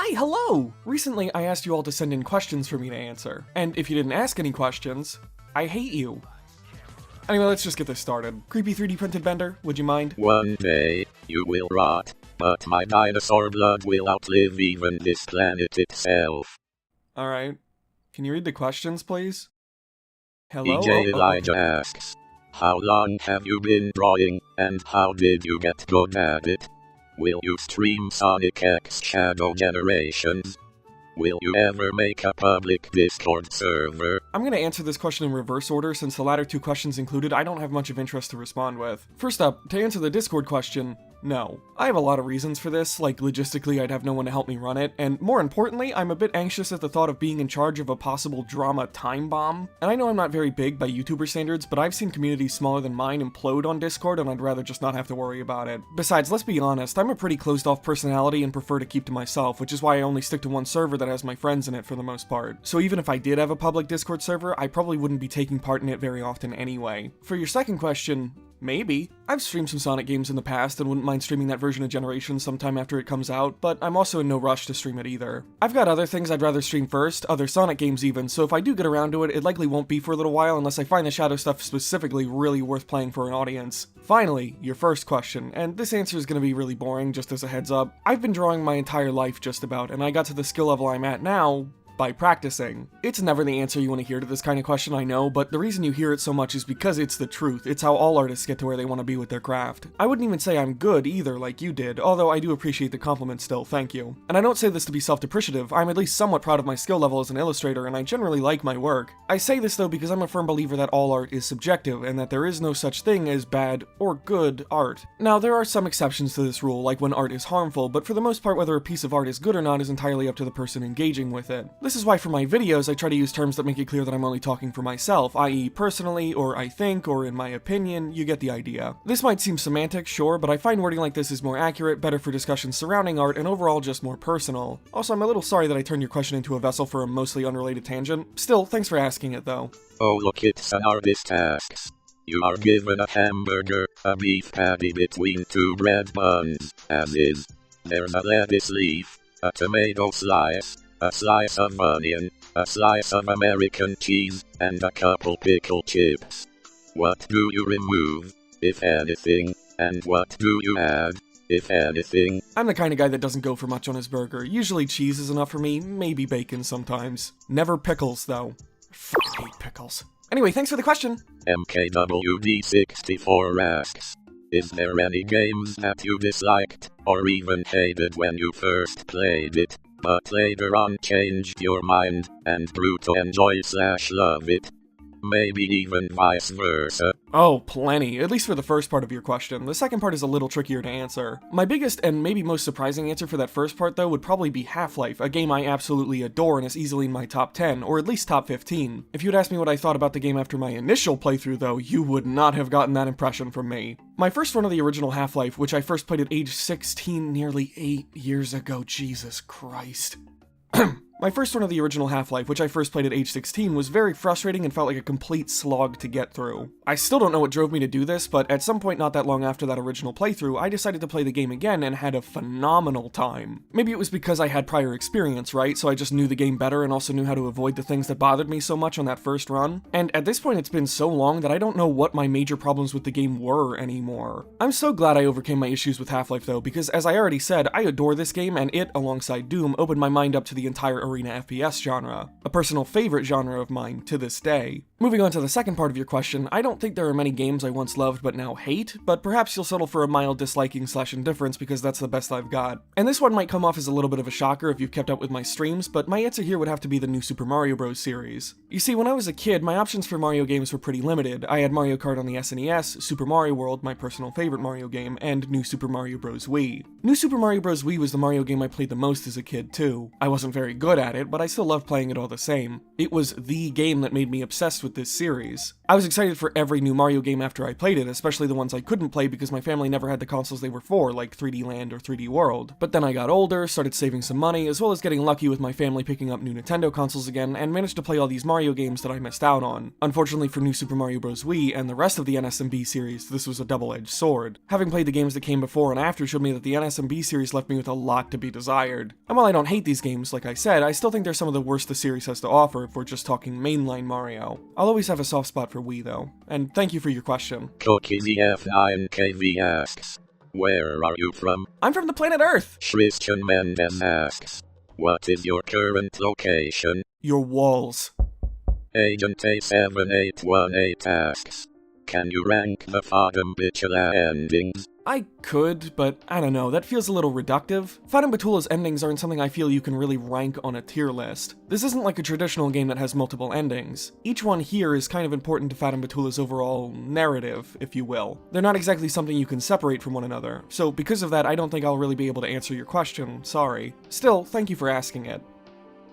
Hi, hello! Recently, I asked you all to send in questions for me to answer. And if you didn't ask any questions, I hate you. Anyway, let's just get this started. Creepy 3D printed Bender, would you mind? One day, you will rot, but my dinosaur blood will outlive even this planet itself. Alright. Can you read the questions, please? Hello? DJ Elijah asks, how long have you been drawing, and how did you get good at it? Will you stream Sonic X Shadow Generations? Will you ever make a public Discord server? I'm gonna answer this question in reverse order since the latter two questions included I don't have much of interest to respond with. First up, to answer the Discord question, no. I have a lot of reasons for this, like logistically I'd have no one to help me run it, and more importantly, I'm a bit anxious at the thought of being in charge of a possible drama time bomb. And I know I'm not very big by YouTuber standards, but I've seen communities smaller than mine implode on Discord and I'd rather just not have to worry about it. Besides, let's be honest, I'm a pretty closed off personality and prefer to keep to myself, which is why I only stick to one server that has my friends in it for the most part. So even if I did have a public Discord server, I probably wouldn't be taking part in it very often anyway. For your second question, maybe. I've streamed some Sonic games in the past and wouldn't mind streaming that version of Generations sometime after it comes out, but I'm also in no rush to stream it either. I've got other things I'd rather stream first, other Sonic games even, so if I do get around to it, it likely won't be for a little while unless I find the Shadow stuff specifically really worth playing for an audience. Finally, your first question, and this answer is going to be really boring just as a heads up. I've been drawing my entire life just about, and I got to the skill level I'm at now by practicing. It's never the answer you want to hear to this kind of question, I know, but the reason you hear it so much is because it's the truth. It's how all artists get to where they want to be with their craft. I wouldn't even say I'm good either, like you did, although I do appreciate the compliment still, thank you. And I don't say this to be self-depreciative, I'm at least somewhat proud of my skill level as an illustrator, and I generally like my work. I say this though because I'm a firm believer that all art is subjective, and that there is no such thing as bad or good art. Now, there are some exceptions to this rule, like when art is harmful, but for the most part whether a piece of art is good or not is entirely up to the person engaging with it. This is why for my videos I try to use terms that make it clear that I'm only talking for myself, i.e. personally, or I think, or in my opinion, you get the idea. This might seem semantic, sure, but I find wording like this is more accurate, better for discussions surrounding art, and overall just more personal. Also, I'm a little sorry that I turned your question into a vessel for a mostly unrelated tangent. Still, thanks for asking it though. Oh look, it's an artist asks. You are given a hamburger, a beef patty between two bread buns, as is. There's a lettuce leaf, a tomato slice, a slice of onion, a slice of American cheese, and a couple pickle chips. What do you remove, if anything, and what do you add, if anything? I'm the kind of guy that doesn't go for much on his burger. Usually cheese is enough for me, maybe bacon sometimes. Never pickles, though. I hate pickles. Anyway, thanks for the question. MKWD64 asks, is there any games that you disliked, or even hated when you first played it, but later on changed your mind, and grew to enjoy/love it? Maybe even vice versa. Oh, plenty. At least for the first part of your question. The second part is a little trickier to answer. My biggest and maybe most surprising answer for that first part though would probably be Half-Life, a game I absolutely adore and is easily in my top 10, or at least top 15. If you'd asked me what I thought about the game after my initial playthrough though, you would not have gotten that impression from me. My first run of the original Half-Life, which I first played at age 16 nearly 8 years ago, Jesus Christ. My first run of the original Half-Life, which I first played at age 16, was very frustrating and felt like a complete slog to get through. I still don't know what drove me to do this, but at some point not that long after that original playthrough, I decided to play the game again and had a phenomenal time. Maybe it was because I had prior experience, right? So I just knew the game better and also knew how to avoid the things that bothered me so much on that first run. And at this point it's been so long that I don't know what my major problems with the game were anymore. I'm so glad I overcame my issues with Half-Life though, because as I already said, I adore this game and it, alongside Doom, opened my mind up to the entire arena FPS genre, a personal favorite genre of mine to this day. Moving on to the second part of your question, I don't think there are many games I once loved but now hate, but perhaps you'll settle for a mild disliking/indifference because that's the best I've got. And this one might come off as a little bit of a shocker if you've kept up with my streams, but my answer here would have to be the new Super Mario Bros. Series. You see, when I was a kid, my options for Mario games were pretty limited. I had Mario Kart on the SNES, Super Mario World, my personal favorite Mario game, and New Super Mario Bros. Wii. New Super Mario Bros. Wii was the Mario game I played the most as a kid too. I wasn't very good at it, but I still loved playing it all the same. It was the game that made me obsessed with with this series. I was excited for every new Mario game after I played it, especially the ones I couldn't play because my family never had the consoles they were for, like 3D Land or 3D World. But then I got older, started saving some money, as well as getting lucky with my family picking up new Nintendo consoles again, and managed to play all these Mario games that I missed out on. Unfortunately for New Super Mario Bros. Wii and the rest of the NSMB series, this was a double-edged sword. Having played the games that came before and after showed me that the NSMB series left me with a lot to be desired. And while I don't hate these games, like I said, I still think they're some of the worst the series has to offer if we're just talking mainline Mario. I'll always have a soft spot for Wii though. And thank you for your question. CookieZF9KV asks, where are you from? I'm from the planet Earth! Christian Mendez asks, what is your current location? Your walls. Agent A7818 asks, can you rank the Fadum Bitula endings? I could, but I don't know, that feels a little reductive. Fadum Bitula's endings aren't something I feel you can really rank on a tier list. This isn't like a traditional game that has multiple endings. Each one here is kind of important to Fadum Bitula's overall narrative, if you will. They're not exactly something you can separate from one another, so because of that I don't think I'll really be able to answer your question, sorry. Still, thank you for asking it.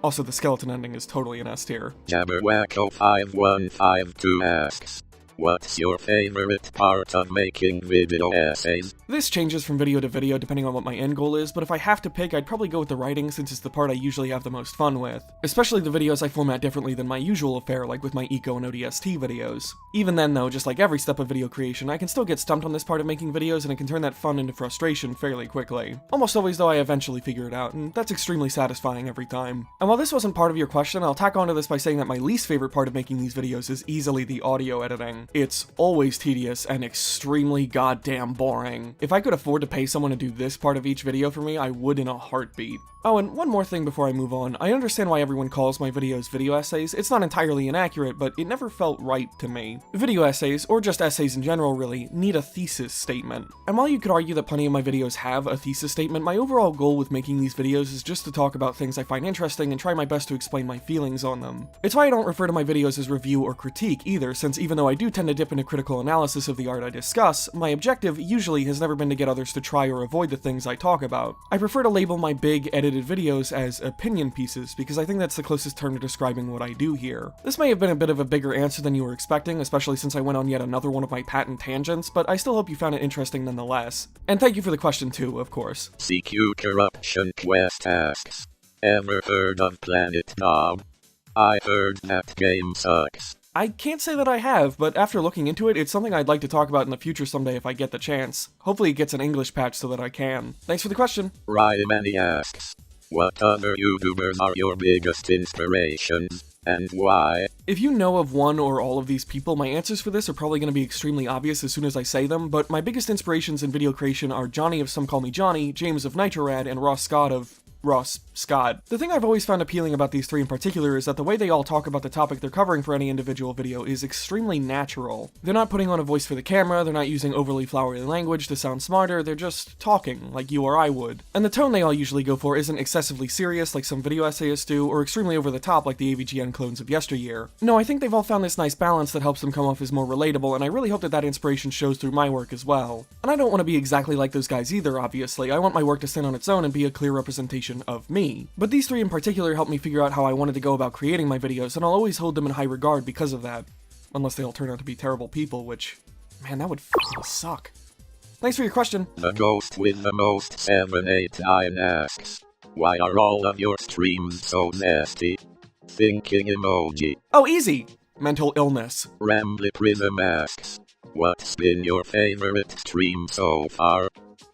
Also, the skeleton ending is totally an S tier. Jabberwacko5152 asks, what's your favorite part of making video essays? This changes from video to video depending on what my end goal is, but if I have to pick, I'd probably go with the writing since it's the part I usually have the most fun with. Especially the videos I format differently than my usual affair, like with my Eco and ODST videos. Even then though, just like every step of video creation, I can still get stumped on this part of making videos and it can turn that fun into frustration fairly quickly. Almost always though I eventually figure it out, and that's extremely satisfying every time. And while this wasn't part of your question, I'll tack onto this by saying that my least favorite part of making these videos is easily the audio editing. It's always tedious and extremely goddamn boring. If I could afford to pay someone to do this part of each video for me, I would in a heartbeat. Oh, and one more thing before I move on. I understand why everyone calls my videos video essays. It's not entirely inaccurate, but it never felt right to me. Video essays, or just essays in general really, need a thesis statement. And while you could argue that plenty of my videos have a thesis statement, my overall goal with making these videos is just to talk about things I find interesting and try my best to explain my feelings on them. It's why I don't refer to my videos as review or critique either, since even though I do tend to dip into critical analysis of the art I discuss, my objective usually has never been to get others to try or avoid the things I talk about. I prefer to label my big edited videos as opinion pieces because I think that's the closest term to describing what I do here. This may have been a bit of a bigger answer than you were expecting, especially since I went on yet another one of my patent tangents, but I still hope you found it interesting nonetheless. And thank you for the question too, of course. CQ Corruption Quest asks, ever heard of Planet Knob? I heard that game sucks. I can't say that I have, but after looking into it, it's something I'd like to talk about in the future someday if I get the chance. Hopefully it gets an English patch so that I can. Thanks for the question. Mania asks, what other YouTubers are your biggest inspirations, and why? If you know of one or all of these people, my answers for this are probably going to be extremely obvious as soon as I say them, but my biggest inspirations in video creation are Johnny of Some Call Me Johnny, James of Nitrorad, and Ross Scott of Scott. The thing I've always found appealing about these three in particular is that the way they all talk about the topic they're covering for any individual video is extremely natural. They're not putting on a voice for the camera, they're not using overly flowery language to sound smarter, they're just talking, like you or I would. And the tone they all usually go for isn't excessively serious like some video essayists do, or extremely over the top like the AVGN clones of yesteryear. No, I think they've all found this nice balance that helps them come off as more relatable, and I really hope that that inspiration shows through my work as well. And I don't want to be exactly like those guys either, obviously. I want my work to stand on its own and be a clear representation of me. But these three in particular helped me figure out how I wanted to go about creating my videos, and I'll always hold them in high regard because of that. Unless they all turn out to be terrible people, which, man, that would fucking suck. Thanks for your question. The ghost with the most 789 asks, why are all of your streams so nasty? Thinking emoji. Oh, easy! Mental illness. Rambly Prism asks, what's been your favorite stream so far?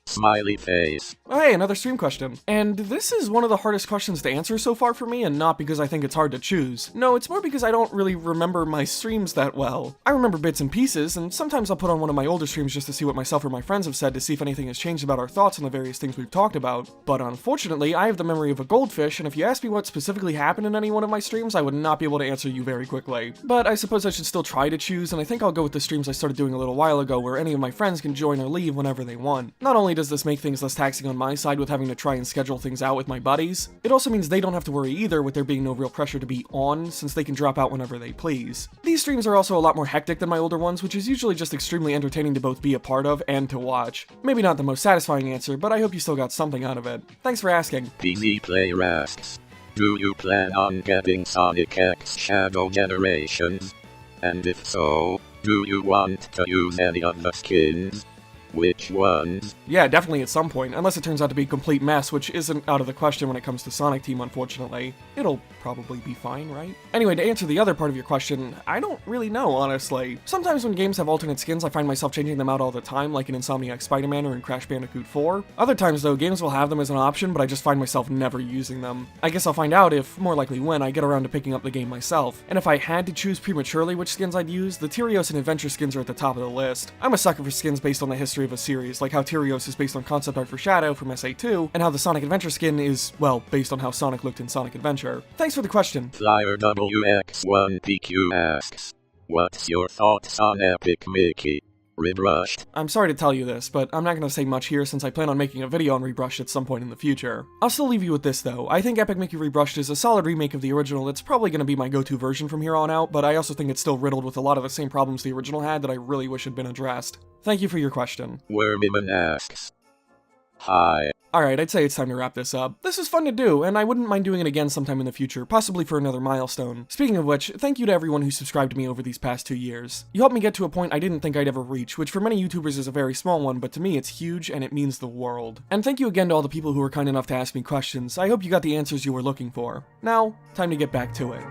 Smiley face. Oh, hey, another stream question. And this is one of the hardest questions to answer so far for me, and not because I think it's hard to choose. No, it's more because I don't really remember my streams that well. I remember bits and pieces, and sometimes I'll put on one of my older streams just to see what myself or my friends have said to see if anything has changed about our thoughts on the various things we've talked about. But unfortunately, I have the memory of a goldfish, and if you ask me what specifically happened in any one of my streams, I would not be able to answer you very quickly. But I suppose I should still try to choose, and I think I'll go with the streams I started doing a little while ago where any of my friends can join or leave whenever they want. Not only does this make things less taxing on my side with having to try and schedule things out with my buddies, it also means they don't have to worry either with there being no real pressure to be on, since they can drop out whenever they please. These streams are also a lot more hectic than my older ones, which is usually just extremely entertaining to both be a part of and to watch. Maybe not the most satisfying answer, but I hope you still got something out of it. Thanks for asking. PZ Player asks, do you plan on getting Sonic X Shadow Generations? And if so, do you want to use any of the skins? Which ones? Yeah, definitely at some point, unless it turns out to be a complete mess, which isn't out of the question when it comes to Sonic Team, unfortunately. It'll probably be fine, right? Anyway, to answer the other part of your question, I don't really know, honestly. Sometimes when games have alternate skins, I find myself changing them out all the time, like in Insomniac Spider-Man or in Crash Bandicoot 4. Other times, though, games will have them as an option, but I just find myself never using them. I guess I'll find out if, more likely when, I get around to picking up the game myself. And if I had to choose prematurely which skins I'd use, the Tyrios and Adventure skins are at the top of the list. I'm a sucker for skins based on the history of a series, like how Tyrios is based on concept art for Shadow from SA2, and how the Sonic Adventure skin is, well, based on how Sonic looked in Sonic Adventure. Thanks for the question. Flyer WX1PQ asks, what's your thoughts on Epic Mickey? Rebrushed. I'm sorry to tell you this, but I'm not going to say much here since I plan on making a video on Rebrushed at some point in the future. I'll still leave you with this though. I think Epic Mickey Rebrushed is a solid remake of the original that's probably going to be my go-to version from here on out, but I also think it's still riddled with a lot of the same problems the original had that I really wish had been addressed. Thank you for your question. Wormyman asks, hi. Alright, I'd say it's time to wrap this up. This was fun to do, and I wouldn't mind doing it again sometime in the future, possibly for another milestone. Speaking of which, thank you to everyone who subscribed to me over these past 2 years. You helped me get to a point I didn't think I'd ever reach, which for many YouTubers is a very small one, but to me it's huge and it means the world. And thank you again to all the people who were kind enough to ask me questions. I hope you got the answers you were looking for. Now, time to get back to it.